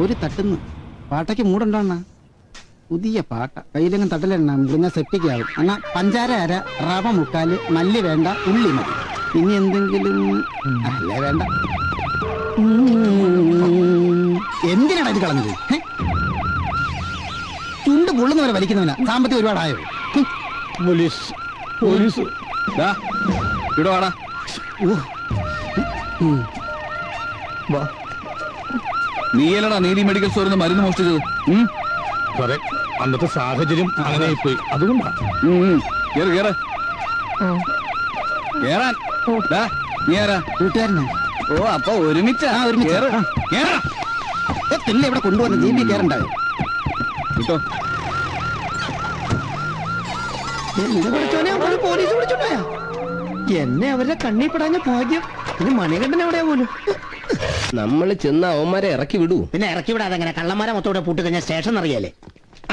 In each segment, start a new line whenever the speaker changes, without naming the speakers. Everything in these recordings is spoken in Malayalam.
ഒരു തട്ടുന്നു പാട്ടയ്ക്ക് മൂടുണ്ടോ അണ്ണാ? പുതിയ പാട്ട കയ്യിലെങ്കിലും തട്ടലെണ്ണ മുറിഞ്ഞ സെപ്റ്റിക്കാവും. എന്നാ പഞ്ചാര അര, റവ മുക്കാല്, മല്ലി വേണ്ട, ഉള്ളി മതി. ഇനി എന്തെങ്കിലും അല്ലേ വേണ്ട. എന്തിനാണ് ഇത് കളഞ്ഞത്? ചുണ്ട് പൊള്ളുന്നവരെ വലിക്കുന്നവനാ. സാമ്പത്തികം ഒരുപാടായോ?
Police police
ഇടവാടാ. നീയല്ലടാ നീതി മെഡിക്കൽ സ്റ്റോറിൽ നിന്ന് മരുന്ന് മോഷ്ടിച്ചത്?
സാറേ, അന്നത്തെ സാഹചര്യം അങ്ങനെ പോയി, അതുകൊണ്ടാണ്.
കൂട്ടുകാരനാ.
ഓ, അപ്പൊ ഒരുമിച്ച്
ഇവിടെ കൊണ്ടുവന്ന് ജീപ്പി കയറുണ്ടാവും.
കിട്ടോ
പോലീസ് വിളിച്ചോണ്ടാ. എന്നെ അവരുടെ കണ്ണി പെടാഞ്ഞ ഭാഗ്യം. പിന്നെ മണികണ്ഠൻ എവിടെയാ പോലും.
നമ്മള് ചെന്ന അവന്മാരെ ഇറക്കി വിടൂ.
പിന്നെ ഇറക്കി വിടാതെ എങ്ങനെ? കള്ളന്മാരെ മൊത്തം പൂട്ട് കഴിഞ്ഞാൽ സ്റ്റേഷൻ അറിയാലേ.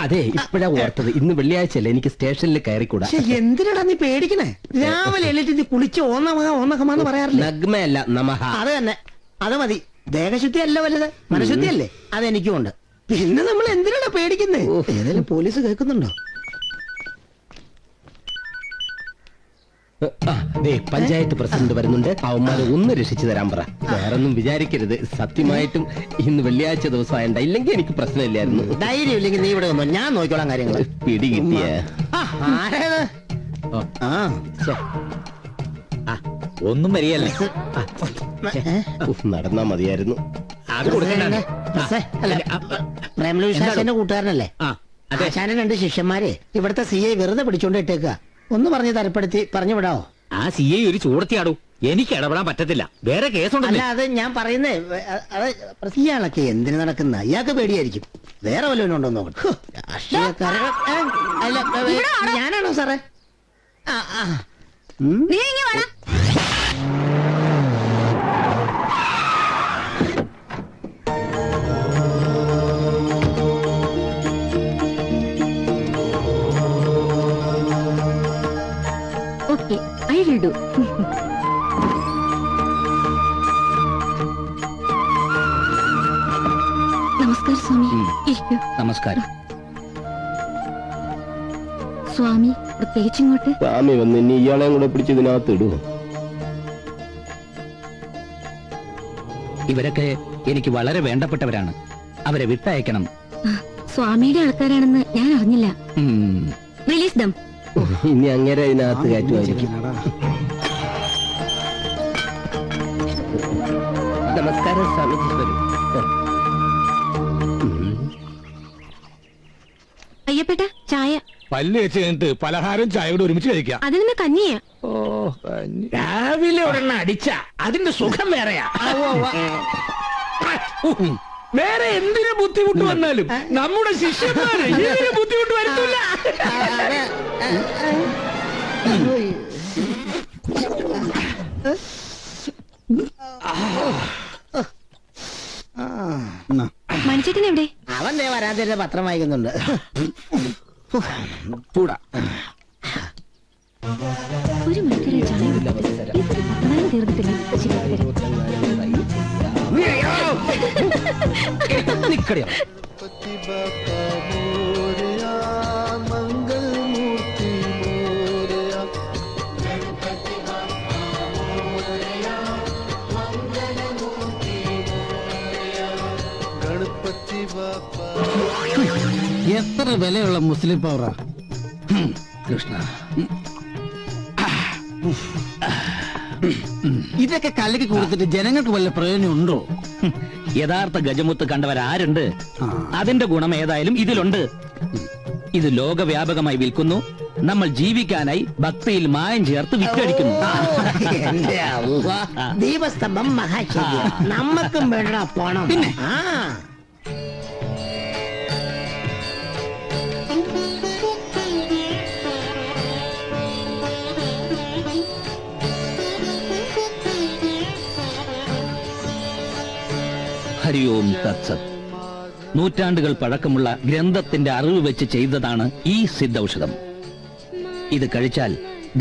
അതെ, ഇപ്പഴാ ഓർത്തത്. ഇന്ന് വെള്ളിയാഴ്ചയല്ലേ, എനിക്ക് സ്റ്റേഷനിൽ കയറിക്കൂടാ.
എന്തിനാടാ നീ പേടിക്കണേ? രാവിലെ എണീറ്റ് നീ കുളിച്ച് ഓന്നഹമാന്ന് പറയാറില്ല.
നഗ്മയല്ല, നമഹ.
അത് തന്നെ, അത് മതി. ദേഹശുദ്ധി അല്ല വലുത്, മനഃശുദ്ധി അല്ലേ? അതെനിക്കും ഉണ്ട്. പിന്നെ നമ്മൾ എന്തിനാടാ പേടിക്കുന്നേ? ഏതായാലും പോലീസ് കേൾക്കുന്നുണ്ടോ?
പഞ്ചായത്ത് പ്രസിഡന്റ് വരുന്നുണ്ട്. അവന്മാരെ ഒന്ന് രക്ഷിച്ചു തരാൻ പറ. വേറൊന്നും വിചാരിക്കരുത്. സത്യമായിട്ടും ഇന്ന് വെള്ളിയാഴ്ച ദിവസം ആയണ്ട, ഇല്ലെങ്കിൽ എനിക്ക് പ്രശ്നമില്ലായിരുന്നു.
ധൈര്യം ഇല്ലെങ്കിൽ നീ ഇവിടെ വന്നോ, ഞാൻ നോക്കിക്കോളാം കാര്യങ്ങൾ.
പിടി കിട്ടിയ
ഒന്നും വരികയല്ലേ.
നടന്നാ മതിയായിരുന്നു.
പ്രേമലൂഷാന്റെ കൂട്ടുകാരനല്ലേ? ആശാന്റെ 2 ശിഷ്യന്മാരെ ഇവിടുത്തെ CI വെറുതെ പിടിച്ചോണ്ട് ഇട്ടേക്കുക. ഒന്ന് പറഞ്ഞ് തരപ്പെടുത്തി പറഞ്ഞു വിടാവോ?
ആ CI ഒരു ചൂടത്തിയാടൂ. എനിക്ക് ഇടപെടാൻ പറ്റത്തില്ല, വേറെ കേസുണ്ടല്ലോ.
അല്ല, അത് ഞാൻ പറയുന്നേ. ഇയാളൊക്കെ എന്തിനു നടക്കുന്ന? ഇയാൾക്ക് പേടിയായിരിക്കും. വേറെ വല്ലവനും ഉണ്ടോ നോക്കട്ടെ. ഞാനാണോ സാറേ?
Okay, I will do. നമസ്കാരം സ്വാമി. ഇരിക്കൂ.
നമസ്കാരം.
സ്വാമി പ്രത്യേകിച്ച് ഇങ്ങോട്ട്?
സ്വാമി വന്ന് ഇനി ഇയാളെ കൂടെ പിടിച്ച് ഇതിനകത്ത് ഇടുവോ?
ഇവരൊക്കെ എനിക്ക് വളരെ വേണ്ടപ്പെട്ടവരാണ്. അവരെ വിട്ടയക്കണം.
സ്വാമിയുടെ ആൾക്കാരാണെന്ന് ഞാൻ അറിഞ്ഞില്ല. റിലീസ് ദം.
ഇനി അങ്ങനെ ഇതിനകത്ത് കയറ്റുമായിരിക്കും. നമസ്കാരം സ്വാമി.
അയ്യപ്പേട്ട, ചായ.
പല്ല് വെച്ച് കഴിഞ്ഞിട്ട് പലഹാരം ചായ കൂടെ ഒരുമിച്ച് കഴിക്കാം.
അതിൽ നിന്ന് കഞ്ഞിയാ.
രാവിലെ ഒരെണ്ണം അടിച്ച അതിന്റെ സുഖം വേറെയാ.
വേറെ എന്തിനു ബുദ്ധിമുട്ട് വന്നാലും നമ്മുടെ ശിഷ്യന്മാര് ഇതിന് ബുദ്ധിമുട്ട് വരുത്തില്ല.
മണിച്ചേട്ടൻ എവിടെ?
അവൻ വരാതിന്റെ പത്രം വായിക്കുന്നുണ്ട്.
ഒരു മണിക്കൂർ ചായ തീർന്നിട്ടില്ല.
എത്ര വിലയുള്ള മുസ്ലിം പൗറാ
കൃഷ്ണ.
ഇതൊക്കെ കലക്ക് കൊടുത്തിട്ട് ജനങ്ങൾക്ക് വല്ല പ്രയോജനം ഉണ്ടോ?
യഥാർത്ഥ ഗജമുത്ത് കണ്ടവരാരുണ്ട്? അതിന്റെ ഗുണം ഏതായാലും ഇതിലുണ്ട്. ഇത് ലോകവ്യാപകമായി വിൽക്കുന്നു. നമ്മൾ ജീവിക്കാനായി ഭക്തിയിൽ മായം ചേർത്ത് വിറ്റടിക്കുന്നു.
ദീപസ്തംഭം മഹാശരി. നമ്മക്കും വേണ്ട പണം. പിന്നെ
ഹരി ഓം തത്സത്. നൂറ്റാണ്ടുകൾ പഴക്കമുള്ള ഗ്രന്ഥത്തിന്റെ അറിവ് വെച്ച് ചെയ്തതാണ് ഈ സിദ്ധൌഷധം. ഇത് കഴിച്ചാൽ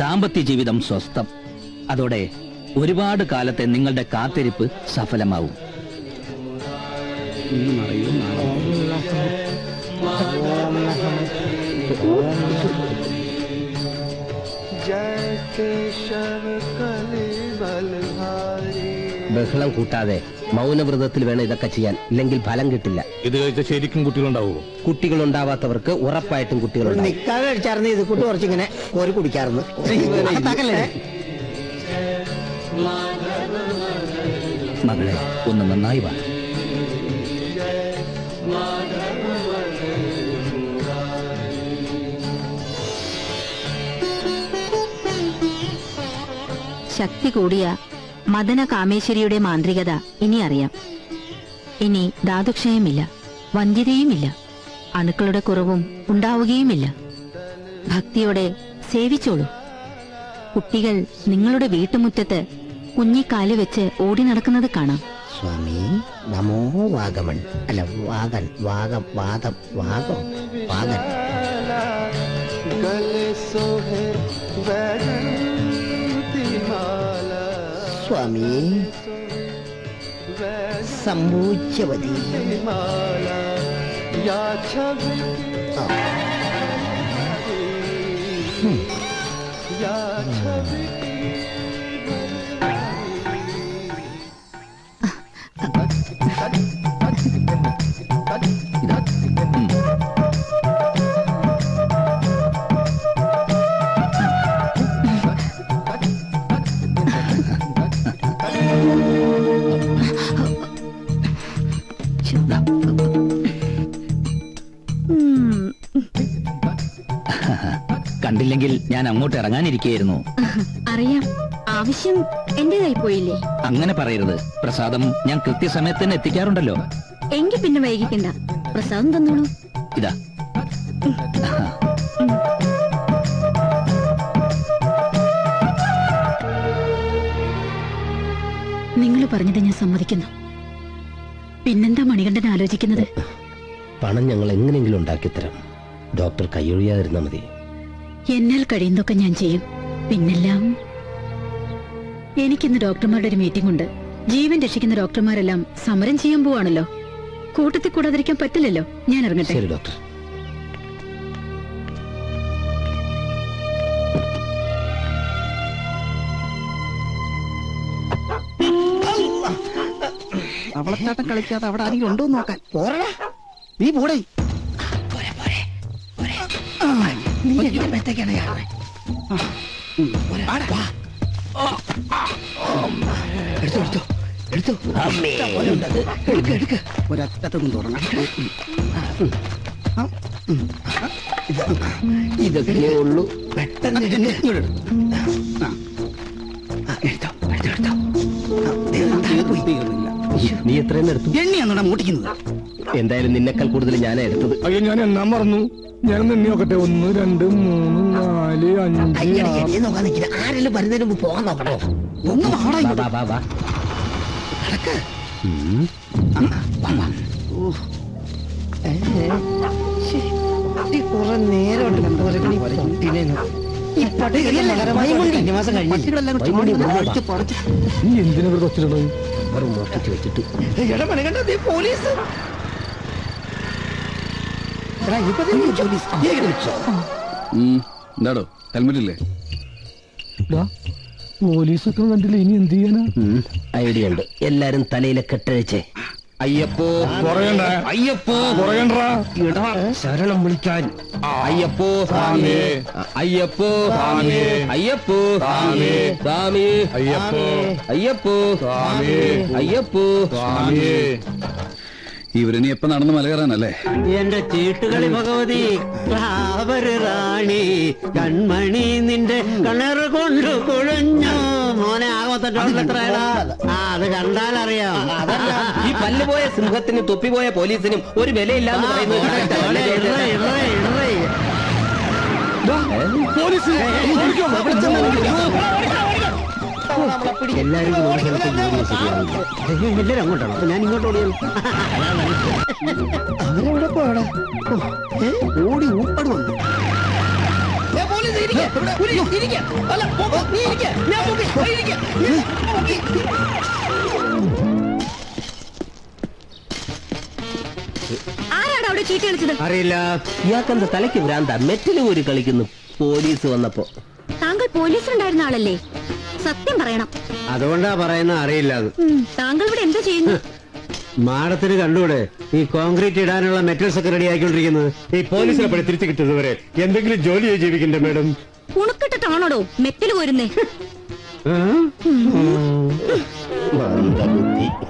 ദാമ്പത്യ ജീവിതം സ്വസ്ഥം. അതോടെ ഒരുപാട് കാലത്തെ നിങ്ങളുടെ കാത്തിരിപ്പ് സഫലമാവും.
അറിയോ?
ബഹളം കൂട്ടാതെ മൗനവ്രതത്തിൽ വേണം ഇതൊക്കെ ചെയ്യാൻ, ഇല്ലെങ്കിൽ ഫലം കിട്ടില്ല.
ഇത് കഴിച്ച ശരിക്കും കുട്ടികളുണ്ടാവുമോ?
കുട്ടികളുണ്ടാവാത്തവർക്ക് ഉറപ്പായിട്ടും കുട്ടികളുണ്ടാവും.
നിക്കാതെ കഴിച്ചായിരുന്നു ഇത് കൂട്ട് കുറച്ചിങ്ങനെ കോരി കുടിക്കാറുണ്ട്.
മകളെ ഒന്ന് നന്നായി വാ.
ശക്തി കൂടിയ മദന കാമേശ്വരിയുടെ മാന്ത്രികത ഇനി അറിയാം. ഇനി ധാതുക്ഷയമില്ല, വന്ധ്യതയുമില്ല, അണുക്കളുടെ കുറവും ഉണ്ടാവുകയുമില്ല. ഭക്തിയോടെ സേവിച്ചോളൂ. കുട്ടികൾ നിങ്ങളുടെ വീട്ടുമുറ്റത്ത് കുഞ്ഞിക്കാല് വെച്ച് ഓടി നടക്കുന്നത് കാണാം.
സ്വാമി നമോ വാഗമൺ, അല്ല വാഗൻ, വാഗം, വാദം, വാഗം, വാഗൻ. സ്വാമി സംഭൂജ്യവതി.
കണ്ടില്ലെങ്കിൽ ഞാൻ അങ്ങോട്ട് ഇറങ്ങാനിരിക്കുകയായിരുന്നു.
അറിയാം, ആവശ്യം എന്റേതായി പോയില്ലേ?
അങ്ങനെ പറയരുത്. പ്രസാദം ഞാൻ കൃത്യസമയത്ത് തന്നെ എത്തിക്കാറുണ്ടല്ലോ.
എങ്കിൽ പിന്നെ വൈകിക്കണ്ട, പ്രസാദം തന്നോളൂ.
ഇതാ.
നിങ്ങൾ പറഞ്ഞത് ഞാൻ സമ്മതിക്കുന്നു. പിന്നെന്താ മണികണ്ഠൻ ആലോചിക്കുന്നത്?
പണം ഞങ്ങൾ എങ്ങനെയെങ്കിലും ഉണ്ടാക്കിത്തരാം. ഡോക്ടർ കൈയൊഴിയാതിരുന്നാ മതി.
എന്നാൽ കഴിയുന്നതൊക്കെ ഞാൻ ചെയ്യും. പിന്നെല്ലാം എനിക്കിന്ന് ഡോക്ടർമാരുടെ ഒരു മീറ്റിംഗ് ഉണ്ട്. ജീവൻ രക്ഷിക്കുന്ന ഡോക്ടർമാരെല്ലാം സമരം ചെയ്യാൻ പോവാണല്ലോ. കൂട്ടത്തിൽ കൂടാതിരിക്കാൻ പറ്റില്ലല്ലോ. ഞാൻ ഇറങ്ങട്ടെ.
ശരി ഡോക്ടർ.
അവളച്ചാട്ടം കളിക്കാതെ അവിടെ ആരെങ്കിലും ഉണ്ടോ നോക്കാൻ. പോരടാ, നീ പോടേ.
നീ എപ്പോഴത്തേക്കാണ്
ഒരറ്റത്തൊന്നും തുടങ്ങാം.
ഇതൊക്കെ ഉള്ളൂ. പെട്ടെന്ന്
നീ എത്രയും എടുത്തു?
എണ്ണിയാണോടാ മൂട്ടിക്കുന്നത്?
എന്തായാലും നിന്നെക്കാൾ കൂടുതൽ ഞാനാ എടുത്തത്.
അയ്യോ, ഞാൻ എന്നാ മറന്നു. ഞാനൊന്ന് എണ്ണി നോക്കട്ടെ. 1 2 3 4 5
നോക്കാൻ നിൽക്കില്ല. ആരെങ്കിലും വരുന്നതിന് മുമ്പ് പോകാൻ നോക്കണോ?
ഒന്ന് വാടാ
വാ,
ഇങ്ങോട്ട്.
വാ, വാ, വാ.
കുറെ നേരം
പട്ടികളെല്ലാം കൂടി ചുമടി പറിച്ച് പറിച്ച്.
നീ എന്തിനാ ഇവിടെ ഒച്ചിട്ടുള്ളത്?
വെറും മോഷ്ടിച്ച് വെച്ചിട്ട്
പോലീസ്
എന്താടോ ഹെൽമെറ്റ് ഇല്ലേ?
പോലീസൊക്കെ കണ്ടില്ല. ഇനി എന്ത് ചെയ്യാനാ?
ഐഡിയ ഉണ്ട്. എല്ലാരും തലയിലെ കെട്ടഴിച്ചേ. അയ്യപ്പോ
പറയണ്ട.
അയ്യപ്പോ
പറയണ്ട.
ശരണം വിളിക്കാൻ. അയ്യപ്പോ
സ്വാമി.
അയ്യപ്പോ
സ്വാമി.
അയ്യപ്പോ
സ്വാമി.
സ്വാമി
അയ്യപ്പോ
അയ്യപ്പോ
സ്വാമി.
അയ്യപ്പോ
സ്വാമി. ഇവരിനി എപ്പ നടന്ന് മല കയറാനല്ലേ?
എന്റെ ചീട്ടുകളി ഭഗവതി റാണി കൺമണി നിന്റെ കണ്ണറ് കൊണ്ട് കുഴഞ്ഞു. മോനെ ആകമത്തട്ടോളെത്രയാ? അത് കണ്ടാലറിയാം.
ഈ പല്ലുപോയ സിംഹത്തിനും തൊപ്പിപോയ പോലീസിനും ഒരു വിലയില്ലാന്ന് പറയുന്നത്.
എല്ലാരും എല്ലാരും അങ്ങോട്ടാണ്. അപ്പൊ ഞാൻ ഇങ്ങോട്ട് ഓടിയാൽ അവരെവിടെ പോയടാ?
ഓടി ഊപ്പട് വന്നു.
ആരാണ് അവിടെ ചീട്ട് കളിച്ചത്?
അറിയില്ല.
ഇയാൾക്കെന്താ തലയ്ക്ക് ഭ്രാന്ത? മെറ്റല് ഒരു കളിക്കുന്നു പോലീസ് വന്നപ്പോ.
താങ്കൾ പോലീസിലുണ്ടായിരുന്ന ആളല്ലേ? സത്യം പറയണം.
അതുകൊണ്ടാ പറയുന്ന അറിയില്ല.
താങ്കൾ ഇവിടെ എന്താ ചെയ്യുന്നു?
മാഡത്തിന് കണ്ടൂടെ ഈ കോൺക്രീറ്റ് ഇടാനുള്ള മെറ്റൽസ് ഒക്കെ റെഡി ആയിക്കൊണ്ടിരിക്കുന്നത്? ഈ പോലീസിനെ പണി തിരിച്ചു കിട്ടുന്നവരെ എന്തെങ്കിലും ജോലി ജീവിക്കണ്ടേ മാഡം?
ഉണക്കിട്ടിട്ടാണോടോ മെറ്റൽ പോരുന്നേ?
ആ?
മന്ദബുദ്ധി.